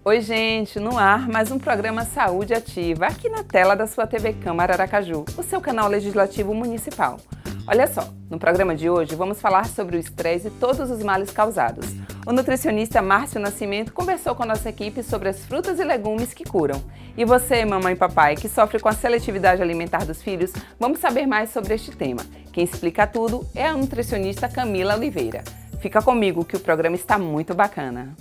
Oi, gente, no ar mais um programa Saúde Ativa, aqui na tela da sua TV Câmara Aracaju, o seu canal legislativo municipal. Olha só, no programa de hoje vamos falar sobre o estresse e todos os males causados. O nutricionista Márcio Nascimento conversou com a nossa equipe sobre as frutas e legumes que curam. E você, mamãe e papai, que sofre com a seletividade alimentar dos filhos, vamos saber mais sobre este tema. Quem explica tudo é a nutricionista Camila Oliveira. Fica comigo que o programa está muito bacana.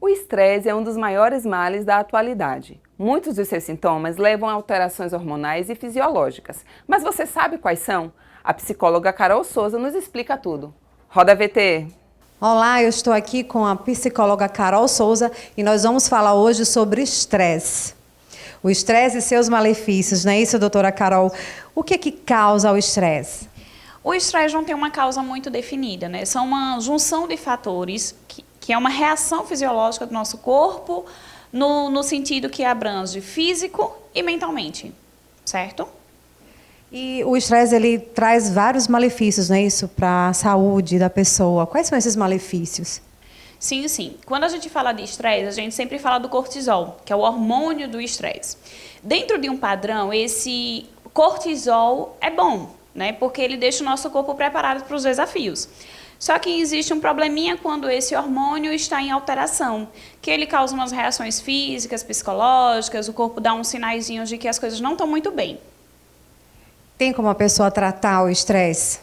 O estresse é um dos maiores males da atualidade. Muitos dos seus sintomas levam a alterações hormonais e fisiológicas. Mas você sabe quais são? A psicóloga Carol Souza nos explica tudo. Roda VT! Olá, eu estou aqui com a psicóloga Carol Souza e nós vamos falar hoje sobre estresse. O estresse e seus malefícios, não é isso, doutora Carol? O que é que causa o estresse? O estresse não tem uma causa muito definida, né? São uma junção de fatores que é uma reação fisiológica do nosso corpo no sentido que abrange físico e mentalmente, certo? E o estresse, ele traz vários malefícios, não é isso, para a saúde da pessoa. Quais são esses malefícios? Sim, sim. Quando a gente fala de estresse, a gente sempre fala do cortisol, que é o hormônio do estresse. Dentro de um padrão, esse cortisol é bom, né? Porque ele deixa o nosso corpo preparado para os desafios. Só que existe um probleminha quando esse hormônio está em alteração, que ele causa umas reações físicas, psicológicas, o corpo dá uns sinaizinhos de que as coisas não estão muito bem. Tem como a pessoa tratar o estresse?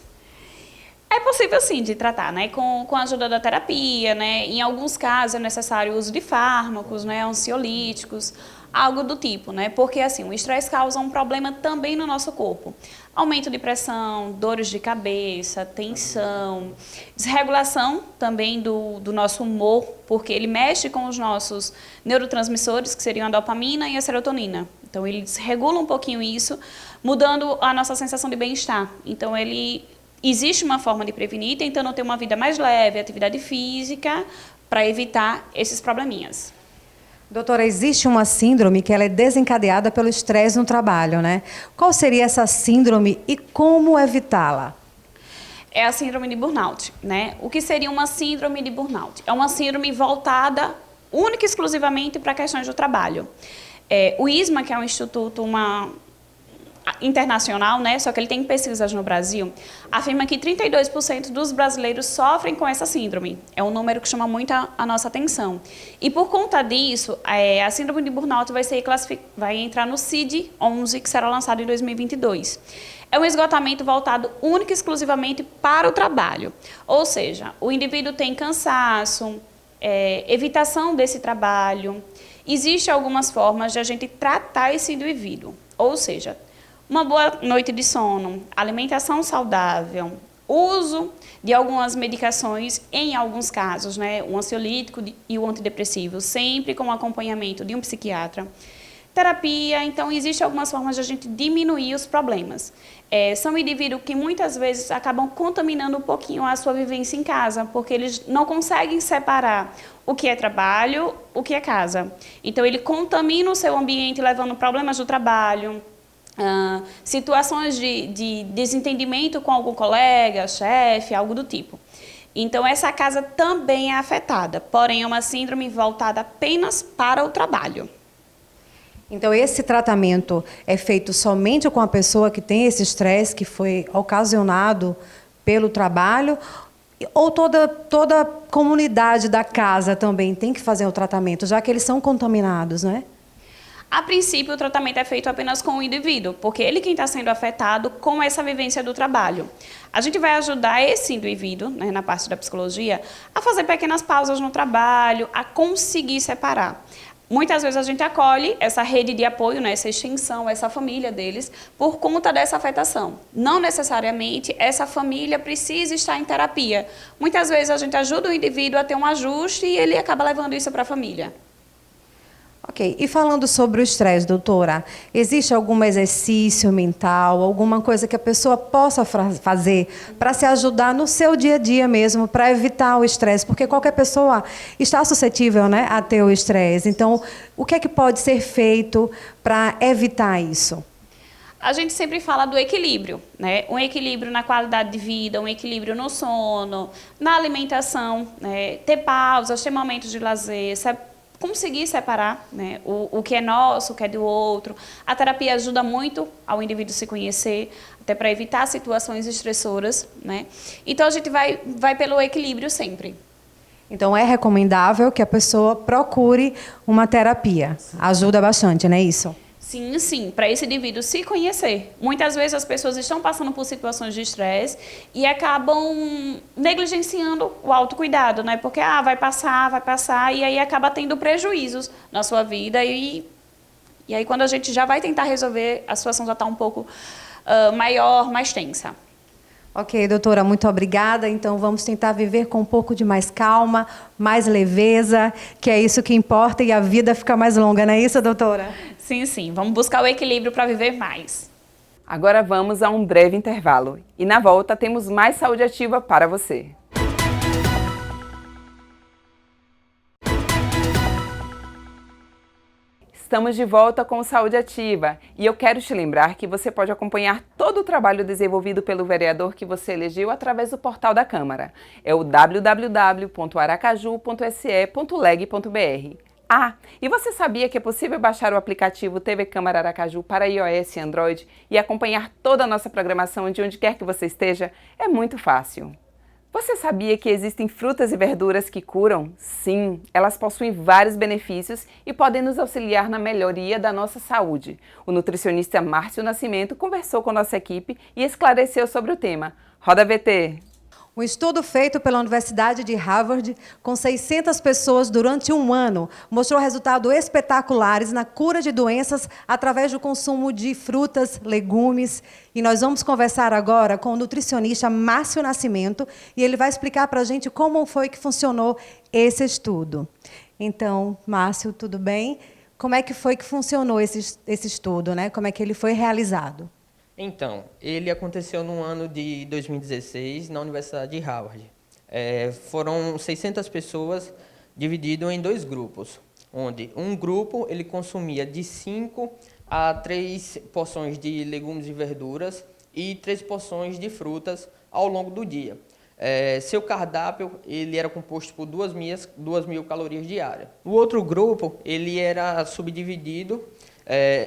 É possível sim de tratar, né? Com a ajuda da terapia, né? Em alguns casos é necessário o uso de fármacos, né? Ansiolíticos, algo do tipo, né? Porque assim, o estresse causa um problema também no nosso corpo. Aumento de pressão, dores de cabeça, tensão, desregulação também do nosso humor, porque ele mexe com os nossos neurotransmissores, que seriam a dopamina e a serotonina. Então, ele desregula um pouquinho isso, mudando a nossa sensação de bem-estar. Então, existe uma forma de prevenir, tentando ter uma vida mais leve, atividade física, para evitar esses probleminhas. Doutora, existe uma síndrome que ela é desencadeada pelo estresse no trabalho, né? Qual seria essa síndrome e como evitá-la? É a síndrome de burnout, né? O que seria uma síndrome de burnout? É uma síndrome voltada única e exclusivamente para questões do trabalho. O ISMA, que é um instituto internacional, né? Só que ele tem pesquisas no Brasil, afirma que 32% dos brasileiros sofrem com essa síndrome. É um número que chama muito a nossa atenção. E por conta disso, a síndrome de burnout vai entrar no CID-11, que será lançado em 2022. É um esgotamento voltado única e exclusivamente para o trabalho. Ou seja, o indivíduo tem cansaço, evitação desse trabalho. Existem algumas formas de a gente tratar esse indivíduo. Ou seja, uma boa noite de sono, alimentação saudável, uso de algumas medicações, em alguns casos, né, o ansiolítico e o antidepressivo, sempre com acompanhamento de um psiquiatra. Terapia, então, existem algumas formas de a gente diminuir os problemas. São indivíduos que muitas vezes acabam contaminando um pouquinho a sua vivência em casa, porque eles não conseguem separar o que é trabalho, o que é casa. Então, ele contamina o seu ambiente, levando problemas do trabalho, situações de desentendimento com algum colega, chefe, algo do tipo. Então, essa casa também é afetada, porém é uma síndrome voltada apenas para o trabalho. Então, esse tratamento é feito somente com a pessoa que tem esse estresse que foi ocasionado pelo trabalho, ou toda a comunidade da casa também tem que fazer o tratamento, já que eles são contaminados, né? A princípio, o tratamento é feito apenas com o indivíduo, porque ele quem está sendo afetado com essa vivência do trabalho. A gente vai ajudar esse indivíduo, né, na parte da psicologia, a fazer pequenas pausas no trabalho, a conseguir separar. Muitas vezes a gente acolhe essa rede de apoio, né, essa extensão, essa família deles, por conta dessa afetação. Não necessariamente essa família precisa estar em terapia. Muitas vezes a gente ajuda o indivíduo a ter um ajuste e ele acaba levando isso para a família. Ok. E falando sobre o estresse, doutora, existe algum exercício mental, alguma coisa que a pessoa possa fazer para se ajudar no seu dia a dia mesmo, para evitar o estresse? Porque qualquer pessoa está suscetível, né, a ter o estresse. Então, o que é que pode ser feito para evitar isso? A gente sempre fala do equilíbrio, né? Um equilíbrio na qualidade de vida, um equilíbrio no sono, na alimentação, né? Ter pausas, ter momentos de lazer, conseguir separar, né, o que é nosso, o que é do outro. A terapia ajuda muito ao indivíduo se conhecer, até para evitar situações estressoras, né? Então a gente vai pelo equilíbrio sempre. Então é recomendável que a pessoa procure uma terapia. Ajuda bastante, não é isso? Sim, sim, para esse indivíduo se conhecer. Muitas vezes as pessoas estão passando por situações de estresse e acabam negligenciando o autocuidado, né? Porque vai passar, e aí acaba tendo prejuízos na sua vida. E aí quando a gente já vai tentar resolver, a situação já está um pouco maior, mais tensa. Ok, doutora, muito obrigada. Então, vamos tentar viver com um pouco de mais calma, mais leveza, que é isso que importa e a vida fica mais longa, não é isso, doutora? Sim, sim. Vamos buscar o equilíbrio para viver mais. Agora vamos a um breve intervalo. E na volta temos mais saúde ativa para você. Estamos de volta com Saúde Ativa e eu quero te lembrar que você pode acompanhar todo o trabalho desenvolvido pelo vereador que você elegeu através do portal da Câmara. É o www.aracaju.se.leg.br. E você sabia que é possível baixar o aplicativo TV Câmara Aracaju para iOS e Android e acompanhar toda a nossa programação de onde quer que você esteja? É muito fácil. Você sabia que existem frutas e verduras que curam? Sim, elas possuem vários benefícios e podem nos auxiliar na melhoria da nossa saúde. O nutricionista Márcio Nascimento conversou com nossa equipe e esclareceu sobre o tema. Roda VT! Um estudo feito pela Universidade de Harvard, com 600 pessoas durante um ano, mostrou resultados espetaculares na cura de doenças através do consumo de frutas, legumes. E nós vamos conversar agora com o nutricionista Márcio Nascimento, e ele vai explicar para a gente como foi que funcionou esse estudo. Então, Márcio, tudo bem? Como é que foi que funcionou esse estudo, né? Como é que ele foi realizado? Então, ele aconteceu no ano de 2016, na Universidade de Harvard. Foram 600 pessoas divididas em 2 grupos, onde um grupo ele consumia de 5 a 3 porções de legumes e verduras e 3 porções de frutas ao longo do dia. Seu cardápio ele era composto por 2.000 calorias diárias. O outro grupo ele era subdividido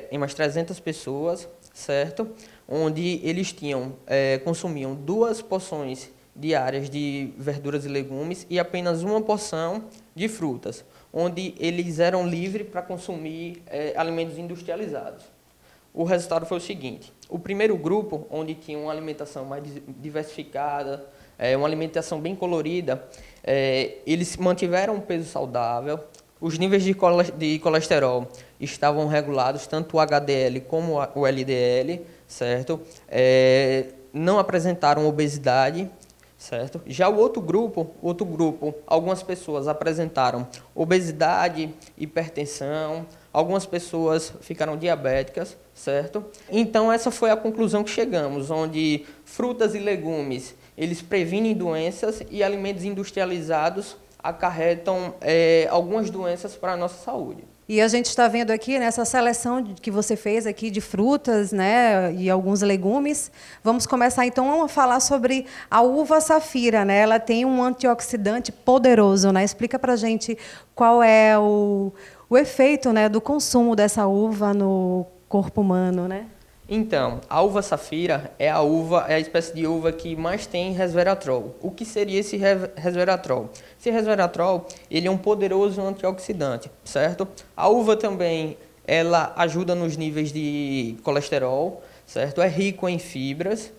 em mais 300 pessoas, certo? Onde eles consumiam 2 porções diárias de verduras e legumes e apenas 1 porção de frutas, onde eles eram livres para consumir alimentos industrializados. O resultado foi o seguinte: o primeiro grupo, onde tinha uma alimentação mais diversificada, uma alimentação bem colorida, eles mantiveram um peso saudável, os níveis de colesterol estavam regulados, tanto o HDL como o LDL, certo? Não apresentaram obesidade, certo? Já o outro grupo, algumas pessoas apresentaram obesidade, hipertensão, algumas pessoas ficaram diabéticas, certo? Então essa foi a conclusão que chegamos, onde frutas e legumes, eles previnem doenças e alimentos industrializados acarretam algumas doenças para a nossa saúde. E a gente está vendo aqui nessa seleção que você fez aqui de frutas, né, e alguns legumes. Vamos começar então a falar sobre a uva safira, né? Ela tem um antioxidante poderoso, né? Explica para a gente qual é o efeito, né, do consumo dessa uva no corpo humano, né? Então, a uva safira é a espécie de uva que mais tem resveratrol. O que seria esse resveratrol? Esse resveratrol, ele é um poderoso antioxidante, certo? A uva também, ela ajuda nos níveis de colesterol, certo? É rico em fibras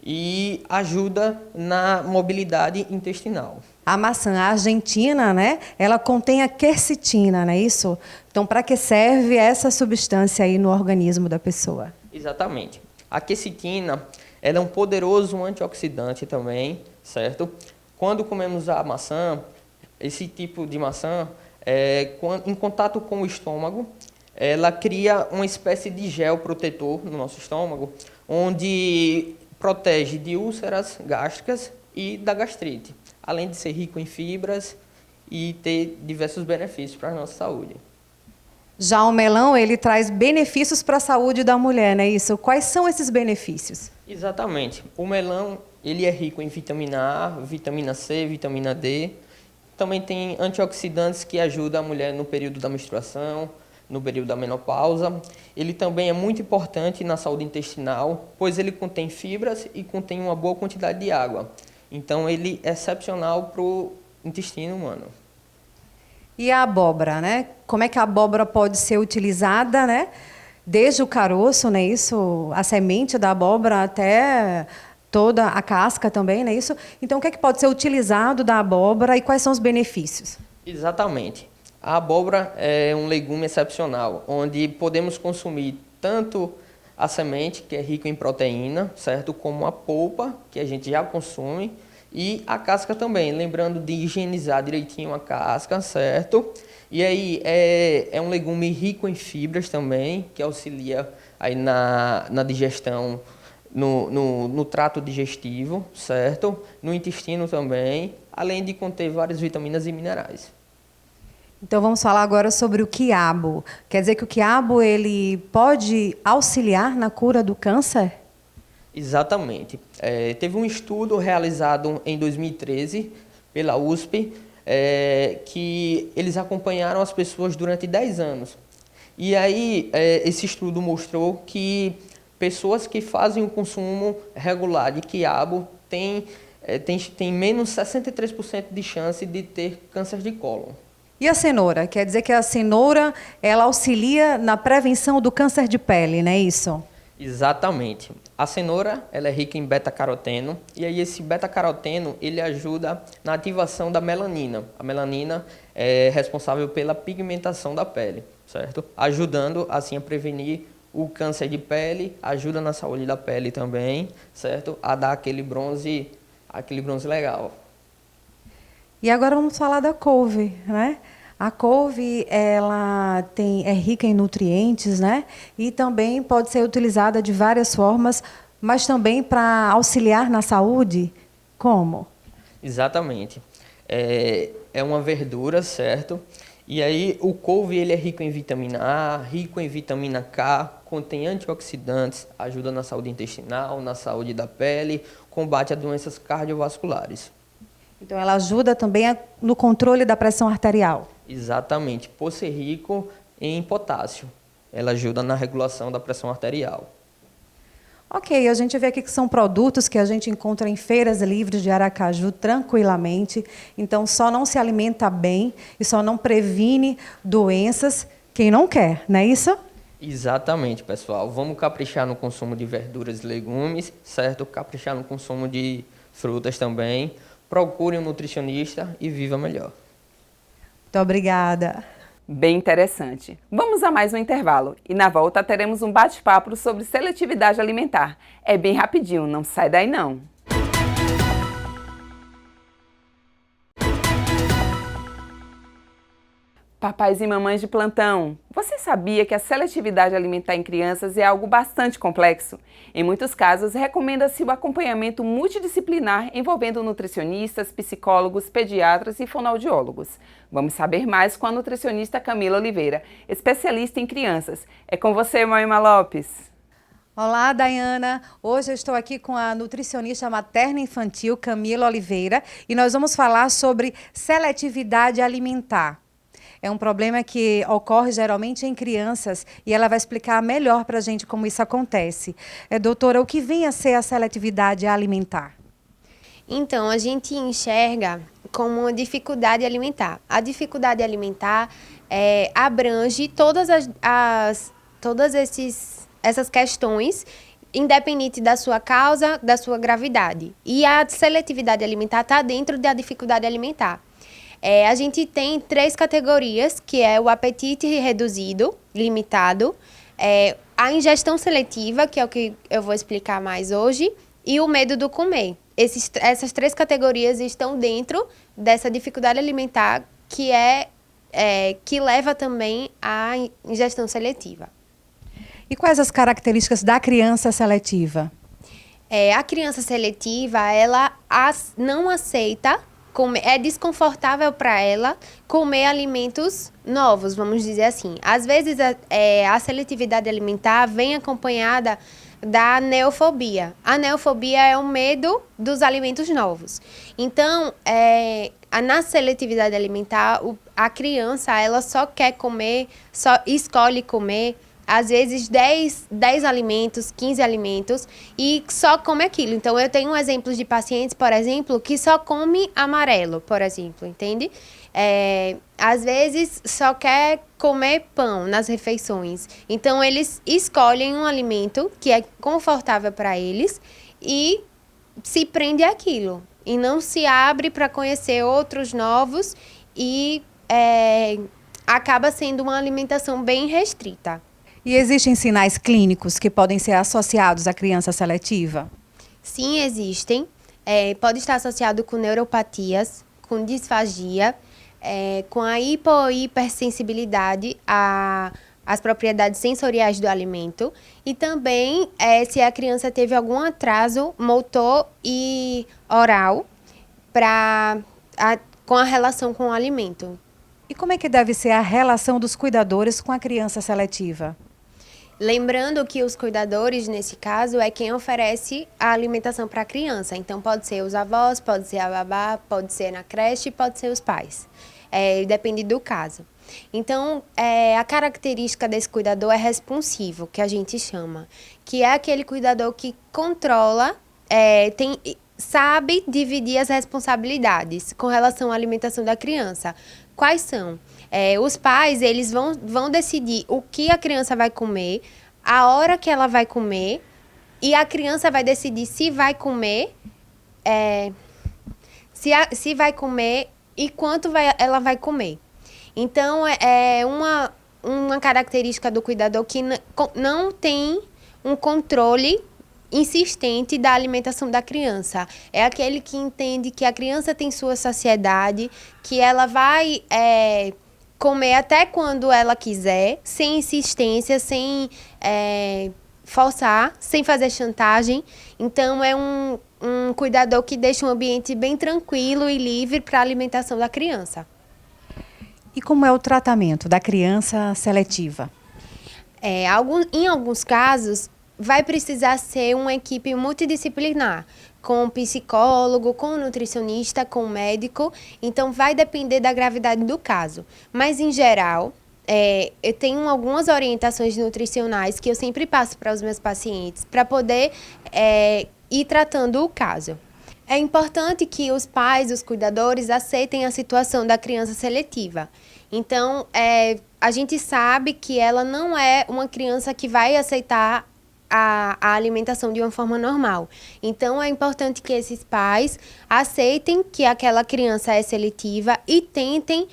e ajuda na mobilidade intestinal. A maçã argentina, né, ela contém a quercetina, não é isso? Então, para que serve essa substância aí no organismo da pessoa? Exatamente. A quercetina, ela é um poderoso antioxidante também, certo? Quando comemos a maçã, esse tipo de maçã, em contato com o estômago, ela cria uma espécie de gel protetor no nosso estômago, onde protege de úlceras gástricas e da gastrite, além de ser rico em fibras e ter diversos benefícios para a nossa saúde. Já o melão, ele traz benefícios para a saúde da mulher, não é isso? Quais são esses benefícios? Exatamente. O melão, ele é rico em vitamina A, vitamina C, vitamina D. Também tem antioxidantes que ajudam a mulher no período da menstruação, no período da menopausa. Ele também é muito importante na saúde intestinal, pois ele contém fibras e contém uma boa quantidade de água. Então, ele é excepcional para o intestino humano. E a abóbora, né? Como é que a abóbora pode ser utilizada, né? Desde o caroço, né? Isso, a semente da abóbora até toda a casca também, né? Isso. Então, o que é que pode ser utilizado da abóbora e quais são os benefícios? Exatamente. A abóbora é um legume excepcional, onde podemos consumir tanto a semente, que é rica em proteína, certo? Como a polpa, que a gente já consome, e a casca também, lembrando de higienizar direitinho a casca, certo? E aí é um legume rico em fibras também, que auxilia aí na digestão, no trato digestivo, certo? No intestino também, além de conter várias vitaminas e minerais. Então vamos falar agora sobre o quiabo. Quer dizer que o quiabo ele pode auxiliar na cura do câncer? Exatamente. Teve um estudo realizado em 2013 pela USP, que eles acompanharam as pessoas durante 10 anos. E aí esse estudo mostrou que pessoas que fazem o consumo regular de quiabo têm menos 63% de chance de ter câncer de cólon. E a cenoura? Quer dizer que a cenoura ela auxilia na prevenção do câncer de pele, não é isso? Exatamente. A cenoura ela é rica em beta-caroteno e aí esse beta-caroteno ele ajuda na ativação da melanina. A melanina é responsável pela pigmentação da pele, certo? Ajudando assim a prevenir o câncer de pele, ajuda na saúde da pele também, certo? A dar aquele bronze legal. E agora vamos falar da couve, né? A couve ela é rica em nutrientes, né? E também pode ser utilizada de várias formas, mas também para auxiliar na saúde. Como? Exatamente. É uma verdura, certo? E aí o couve ele é rico em vitamina A, rico em vitamina K, contém antioxidantes, ajuda na saúde intestinal, na saúde da pele, combate a doenças cardiovasculares. Então, ela ajuda também no controle da pressão arterial. Exatamente. Por ser rico em potássio, ela ajuda na regulação da pressão arterial. Ok, a gente vê aqui que são produtos que a gente encontra em feiras livres de Aracaju tranquilamente. Então, só não se alimenta bem e só não previne doenças quem não quer, não é isso? Exatamente, pessoal. Vamos caprichar no consumo de verduras e legumes, certo? Caprichar no consumo de frutas também. Procure um nutricionista e viva melhor. Muito obrigada. Bem interessante. Vamos a mais um intervalo e na volta teremos um bate-papo sobre seletividade alimentar. É bem rapidinho, não sai daí não. Papais e mamães de plantão, você sabia que a seletividade alimentar em crianças é algo bastante complexo? Em muitos casos, recomenda-se o acompanhamento multidisciplinar envolvendo nutricionistas, psicólogos, pediatras e fonoaudiólogos. Vamos saber mais com a nutricionista Camila Oliveira, especialista em crianças. É com você, Moema Lopes. Olá, Dayana. Hoje eu estou aqui com a nutricionista materna infantil Camila Oliveira e nós vamos falar sobre seletividade alimentar. É um problema que ocorre geralmente em crianças e ela vai explicar melhor para a gente como isso acontece. Doutora, o que vem a ser a seletividade alimentar? Então, a gente enxerga como uma dificuldade alimentar. A dificuldade alimentar abrange todas essas questões, independente da sua causa, da sua gravidade. E a seletividade alimentar está dentro da dificuldade alimentar. A gente tem 3 categorias, que é o apetite reduzido, limitado, a ingestão seletiva, que é o que eu vou explicar mais hoje, e o medo do comer. Essas 3 categorias estão dentro dessa dificuldade alimentar, que leva também à ingestão seletiva. E quais as características da criança seletiva? A criança seletiva, ela não aceita é desconfortável para ela comer alimentos novos, vamos dizer assim. Às vezes, a seletividade alimentar vem acompanhada da neofobia. A neofobia é o medo dos alimentos novos. Então, na seletividade alimentar, a criança ela só quer comer, só escolhe comer, às vezes 10 alimentos, 15 alimentos, e só come aquilo. Então, eu tenho exemplos de pacientes, por exemplo, que só come amarelo, por exemplo, entende? Às vezes, só quer comer pão nas refeições. Então, eles escolhem um alimento que é confortável para eles e se prende àquilo. E não se abre para conhecer outros novos e acaba sendo uma alimentação bem restrita. E existem sinais clínicos que podem ser associados à criança seletiva? Sim, existem. Pode estar associado com neuropatias, com disfagia, com a hipersensibilidade às propriedades sensoriais do alimento e também se a criança teve algum atraso motor e oral com a relação com o alimento. E como é que deve ser a relação dos cuidadores com a criança seletiva? Lembrando que os cuidadores, nesse caso, é quem oferece a alimentação para a criança. Então, pode ser os avós, pode ser a babá, pode ser na creche, pode ser os pais. Depende do caso. Então, a característica desse cuidador é responsivo, que a gente chama. Que é aquele cuidador que controla, sabe dividir as responsabilidades com relação à alimentação da criança. Quais são? Os pais, eles vão decidir o que a criança vai comer, a hora que ela vai comer, e a criança vai decidir se vai comer, se vai comer e quanto ela vai comer. Então, é uma característica do cuidador que não tem um controle insistente da alimentação da criança. É aquele que entende que a criança tem sua saciedade, que ela vai comer até quando ela quiser, sem insistência, sem forçar, sem fazer chantagem. Então, é um cuidador que deixa um ambiente bem tranquilo e livre para a alimentação da criança. E como é o tratamento da criança seletiva? Em alguns casos, vai precisar ser uma equipe multidisciplinar, com psicólogo, com nutricionista, com médico. Então, vai depender da gravidade do caso. Mas, em geral, eu tenho algumas orientações nutricionais que eu sempre passo para os meus pacientes, para poder ir tratando o caso. É importante que os pais, os cuidadores, aceitem a situação da criança seletiva. Então, a gente sabe que ela não é uma criança que vai aceitar a alimentação de uma forma normal. Então, é importante que esses pais aceitem que aquela criança é seletiva e tentem,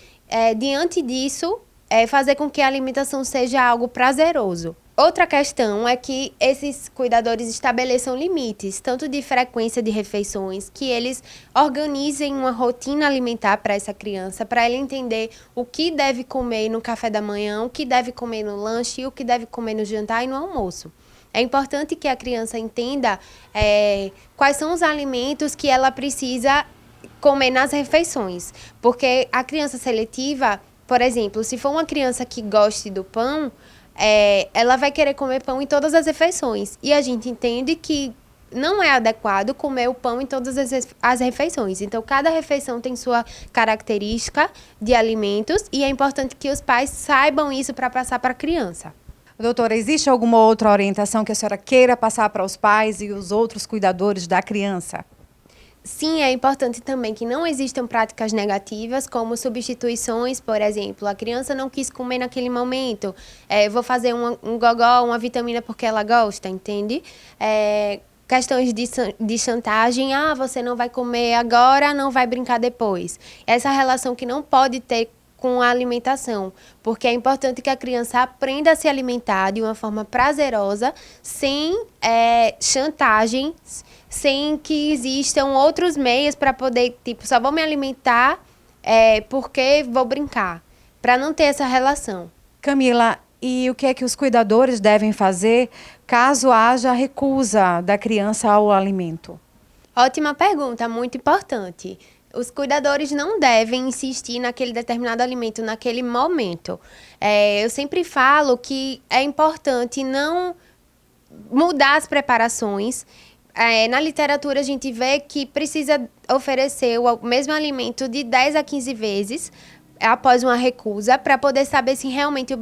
diante disso, fazer com que a alimentação seja algo prazeroso. Outra questão é que esses cuidadores estabeleçam limites, tanto de frequência de refeições, que eles organizem uma rotina alimentar para essa criança, para ela entender o que deve comer no café da manhã, o que deve comer no lanche, o que deve comer no jantar e no almoço. É importante que a criança entenda quais são os alimentos que ela precisa comer nas refeições. Porque a criança seletiva, por exemplo, se for uma criança que goste do pão, ela vai querer comer pão em todas as refeições. E a gente entende que não é adequado comer o pão em todas as refeições. Então, cada refeição tem sua característica de alimentos e é importante que os pais saibam isso para passar para a criança. Doutora, existe alguma outra orientação que a senhora queira passar para os pais e os outros cuidadores da criança? Sim, é importante também que não existam práticas negativas, como substituições, por exemplo. A criança não quis comer naquele momento, vou fazer um gogó, uma vitamina porque ela gosta, entende? Questões de chantagem, você não vai comer agora, não vai brincar depois. Essa relação que não pode ter com a alimentação, porque é importante que a criança aprenda a se alimentar de uma forma prazerosa, sem chantagens, sem que existam outros meios para poder, só vou me alimentar porque vou brincar, para não ter essa relação. Camila, e o que é que os cuidadores devem fazer caso haja recusa da criança ao alimento? Ótima pergunta, muito importante. os cuidadores não devem insistir naquele determinado alimento naquele momento. Eu sempre falo que é importante não mudar as preparações. Na literatura, a gente vê que precisa oferecer o mesmo alimento de 10 a 15 vezes após uma recusa, para poder saber se realmente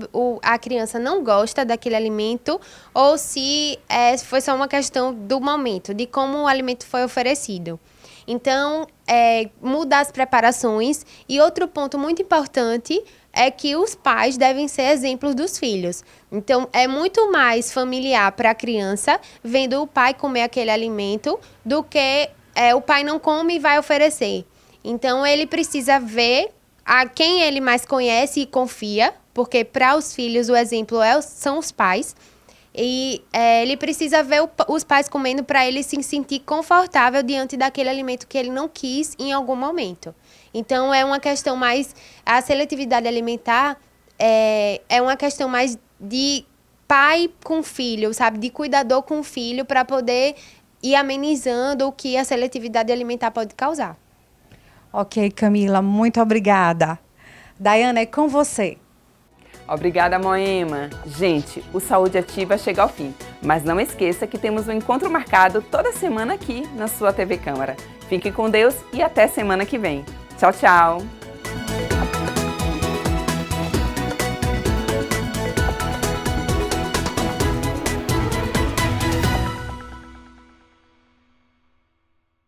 a criança não gosta daquele alimento ou se foi só uma questão do momento, de como o alimento foi oferecido. Então, mudar as preparações. E outro ponto muito importante é que os pais devem ser exemplos dos filhos. Então, é muito mais familiar para a criança vendo o pai comer aquele alimento do que o pai não come e vai oferecer. Então, ele precisa ver a quem ele mais conhece e confia, porque para os filhos o exemplo são os pais. E ele precisa ver os pais comendo para ele se sentir confortável diante daquele alimento que ele não quis em algum momento. Então, é uma questão mais... A seletividade alimentar é uma questão mais de pai com filho, sabe? De cuidador com filho, para poder ir amenizando o que a seletividade alimentar pode causar. Ok, Camila, muito obrigada. Daiana, é com você. Obrigada, Moema. Gente, o Saúde Ativa chega ao fim, mas não esqueça que temos um encontro marcado toda semana aqui na sua TV Câmara. Fique com Deus e até semana que vem. Tchau, tchau!